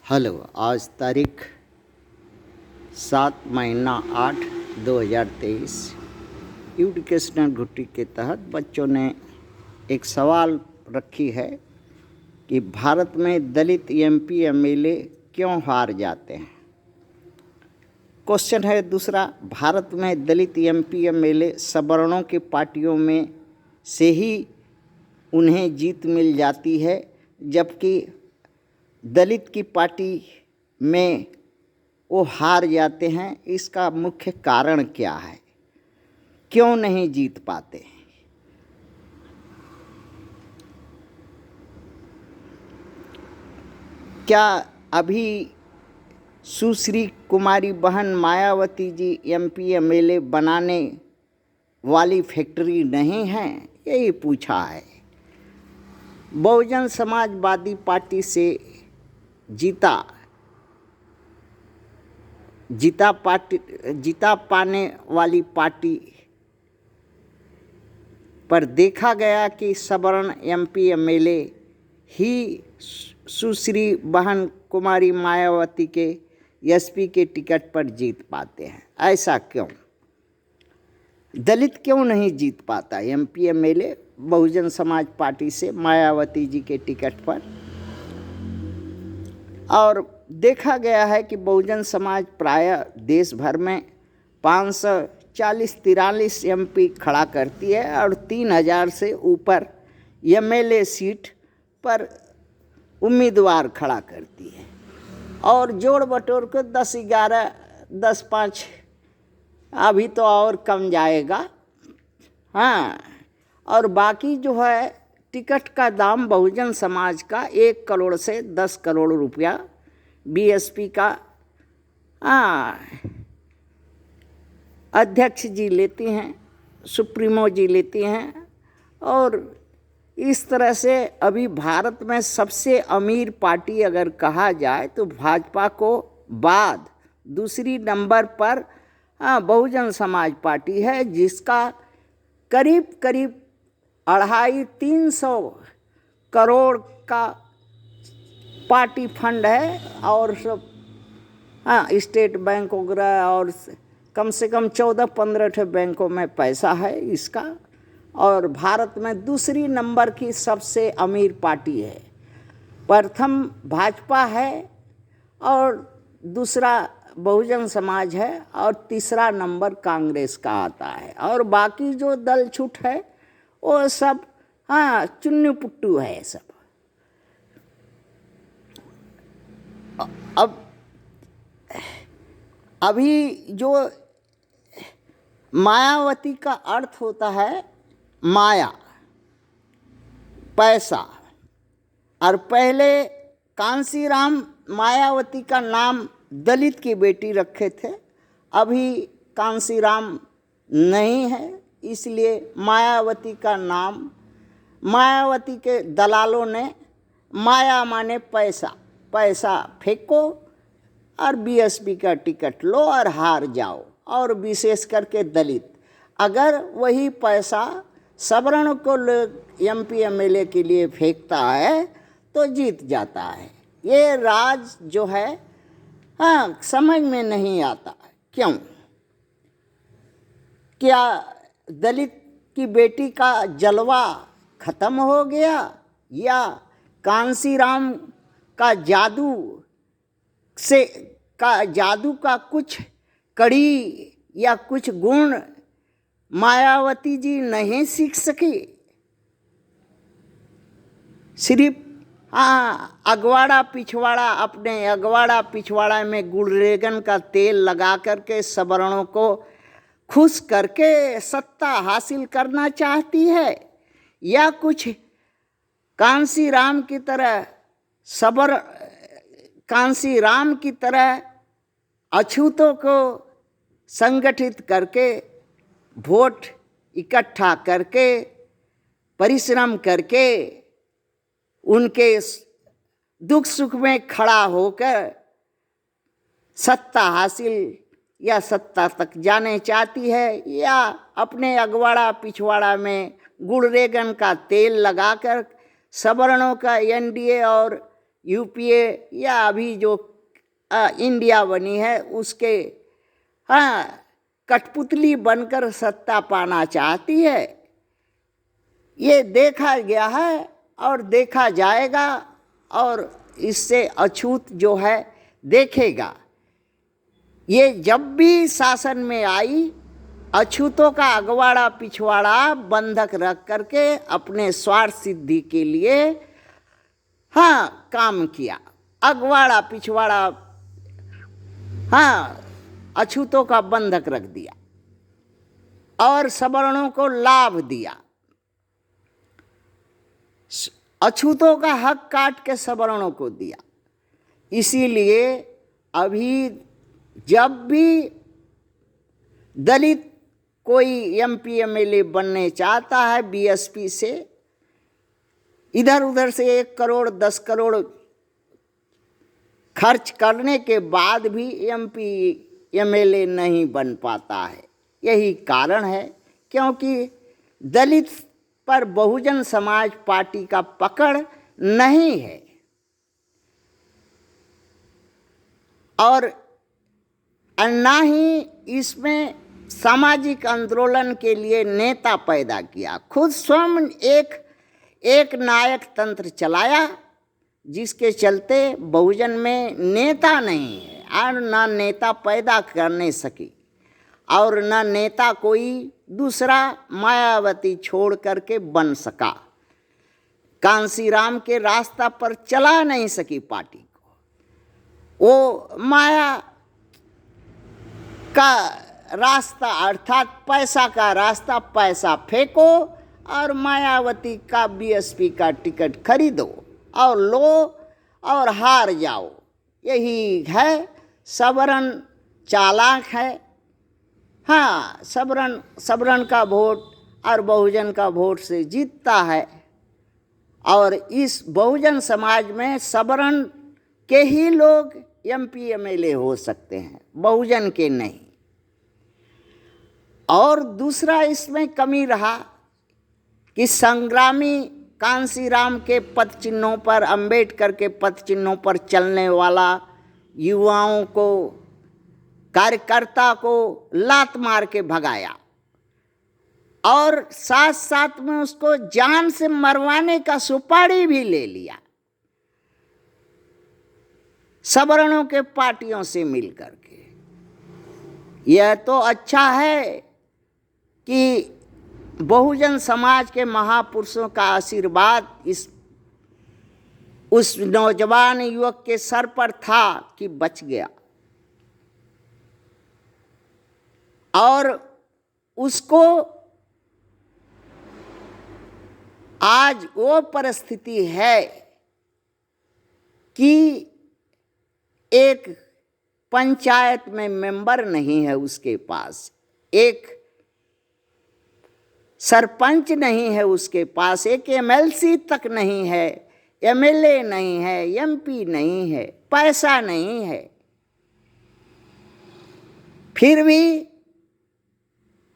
Hello, आज तारीख 7/8/2023 educational घुट्टी के तहत बच्चों ने एक सवाल रखी है कि भारत में दलित एमपी एमएलए क्यों हार जाते हैं। क्वेश्चन है दूसरा, भारत में दलित एमपी एमएलए सवर्णों की पार्टियों में से ही उन्हें जीत मिल जाती है, जबकि दलित की पार्टी में वो हार जाते हैं। इसका मुख्य कारण क्या है, क्यों नहीं जीत पाते हैं? क्या अभी सुश्री कुमारी बहन मायावती जी एमपी एमएलए बनाने वाली फैक्ट्री नहीं है? यही पूछा है। बहुजन समाजवादी पार्टी से जीता पाने वाली पार्टी पर देखा गया कि सवर्ण एमपी एमएलए ही सुश्री बहन कुमारी मायावती के एसपी के टिकट पर जीत पाते हैं। ऐसा क्यों? दलित क्यों नहीं जीत पाता MP MLA Bahujan Samaj party से मायावती जी के टिकट पर? और देखा गया है कि बहुजन समाज प्रायः देश भर में 543 एमपी खड़ा करती है और 3000 से ऊपर एमएलए सीट पर उम्मीदवार खड़ा करती है, और जोड़ बटोर को 10-11, 10-5 अभी तो और कम जाएगा। हाँ, और बाकी जो है टिकट का दाम बहुजन समाज का 1 करोड़ से 10 करोड़ रुपया, बीएसपी का अध्यक्ष जी लेती हैं, सुप्रीमो जी लेती हैं। और इस तरह से अभी भारत में सबसे अमीर पार्टी अगर कहा जाए तो भाजपा को बाद दूसरी नंबर पर बहुजन समाज पार्टी है, जिसका करीब 250-300 करोड़ का पार्टी फंड है, और सब स्टेट बैंक वगैरह और कम से कम 14-15 बैंकों में पैसा है इसका। और भारत में दूसरी नंबर की सबसे अमीर पार्टी है। प्रथम भाजपा है और दूसरा बहुजन समाज है और तीसरा नंबर कांग्रेस का आता है, और बाकी जो दल छूट है वो सब चुन्नी पुट्टू है सब। अब अभी जो मायावती का अर्थ होता है माया, पैसा, और पहले कांसीराम मायावती का नाम दलित की बेटी रखे थे। अभी कांसीराम नहीं है, इसलिए मायावती का नाम मायावती के दलालों ने, माया माने पैसा, पैसा फेंको और बीएसपी का टिकट लो और हार जाओ। और विशेष करके दलित, अगर वही पैसा सवर्ण को एमपी एमएलए के लिए फेंकता है तो जीत जाता है। ये राज जो है समझ में नहीं आता। क्यों? क्या दलित की बेटी का जलवा खत्म हो गया, या कांसीराम का जादू का कुछ कड़ी या कुछ गुण मायावती जी नहीं सीख सकी? सिर्फ अगवाड़ा पिछवाड़ा, अपने अगवाड़ा पिछवाड़ा में गुड़रेगन का तेल लगा करके सवर्णों को खुश करके सत्ता हासिल करना चाहती है, या कुछ कांसीराम की तरह अछूतों को संगठित करके, वोट इकट्ठा करके, परिश्रम करके, उनके दुख सुख में खड़ा होकर सत्ता हासिल या सत्ता तक जाने चाहती है, या अपने अगवाड़ा पिछवाड़ा में गुड़रेगन का तेल लगाकर सवर्णों का एनडीए और यूपीए या अभी जो इंडिया बनी है उसके कठपुतली बनकर सत्ता पाना चाहती है। ये देखा गया है और देखा जाएगा, और इससे अछूत जो है देखेगा। ये जब भी शासन में आई, अछूतों का अगवाड़ा पिछवाड़ा बंधक रख करके अपने स्वार्थ सिद्धि के लिए काम किया। अगवाड़ा पिछवाड़ा अछूतों का बंधक रख दिया और सवर्णों को लाभ दिया। अछूतों का हक काट के सवर्णों को दिया। इसीलिए अभी जब भी दलित कोई एमपी एमएलए बनने चाहता है बीएसपी से, इधर उधर से 1 करोड़ 10 करोड़ खर्च करने के बाद भी एमपी एमएलए नहीं बन पाता है। यही कारण है, क्योंकि दलित पर बहुजन समाज पार्टी का पकड़ नहीं है। और ना ही इसमें सामाजिक आंदोलन के लिए नेता पैदा किया। खुद स्वयं एक नायक तंत्र चलाया, जिसके चलते बहुजन में नेता नहीं है और ना नेता पैदा करने सकी, और ना नेता कोई दूसरा मायावती छोड़ करके बन सका। कांसीराम के रास्ता पर चला नहीं सकी पार्टी को। वो माया का रास्ता अर्थात पैसा का रास्ता, पैसा फेंको और मायावती का बीएसपी का टिकट खरीदो और लो और हार जाओ। यही है। सवर्ण चालाक है। सवर्ण का वोट और बहुजन का वोट से जीतता है, और इस बहुजन समाज में सवर्ण के ही लोग एमपी एमएलए हो सकते हैं, बहुजन के नहीं। और दूसरा इसमें कमी रहा कि संग्रामी कांसीराम के पद चिन्हों पर, अंबेडकर के पद चिन्हों पर चलने वाला युवाओं को, कार्यकर्ता को लात मार के भगाया, और साथ साथ में उसको जान से मरवाने का सुपारी भी ले लिया सवर्णों के पार्टियों से मिलकर के। यह तो अच्छा है कि बहुजन समाज के महापुरुषों का आशीर्वाद उस नौजवान युवक के सर पर था कि बच गया, और उसको आज वो परिस्थिति है कि एक पंचायत में मेंबर नहीं है उसके पास, एक सरपंच नहीं है उसके पास, एक एमएलसी तक नहीं है, एमएलए नहीं है, एमपी नहीं है, पैसा नहीं है। फिर भी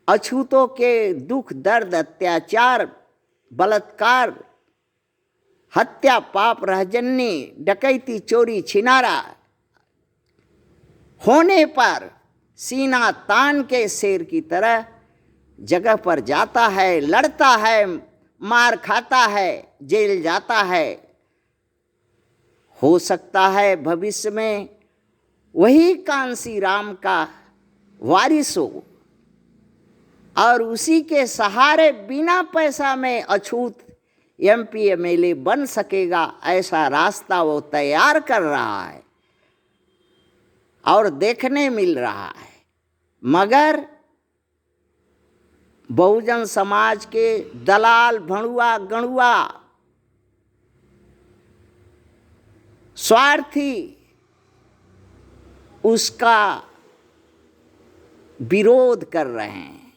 अछूतों के दुख दर्द, अत्याचार, बलात्कार, हत्या, पाप, रहजन्नी, डकैती, चोरी, छिनारा होने पर सीना तान के शेर की तरह जगह पर जाता है, लड़ता है, मार खाता है, जेल जाता है। हो सकता है भविष्य में वही कांसीराम का वारिस हो, और उसी के सहारे बिना पैसा में अछूत एमपी एमएलए बन सकेगा, ऐसा रास्ता वो तैयार कर रहा है और देखने मिल रहा है। मगर बहुजन समाज के दलाल, भणुआ, गणुआ, स्वार्थी उसका विरोध कर रहे हैं,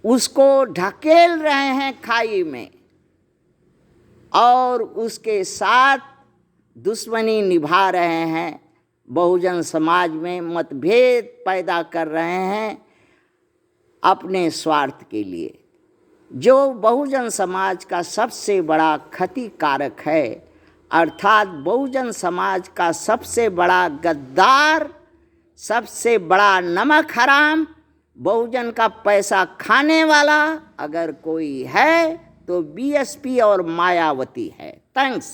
उसको ढकेल रहे हैं खाई में, और उसके साथ दुश्मनी निभा रहे हैं, बहुजन समाज में मतभेद पैदा कर रहे हैं अपने स्वार्थ के लिए, जो बहुजन समाज का सबसे बड़ा क्षतिकारक है अर्थात बहुजन समाज का सबसे बड़ा गद्दार, सबसे बड़ा नमक हराम, बहुजन का पैसा खाने वाला अगर कोई है तो बीएसपी और मायावती है। थैंक्स।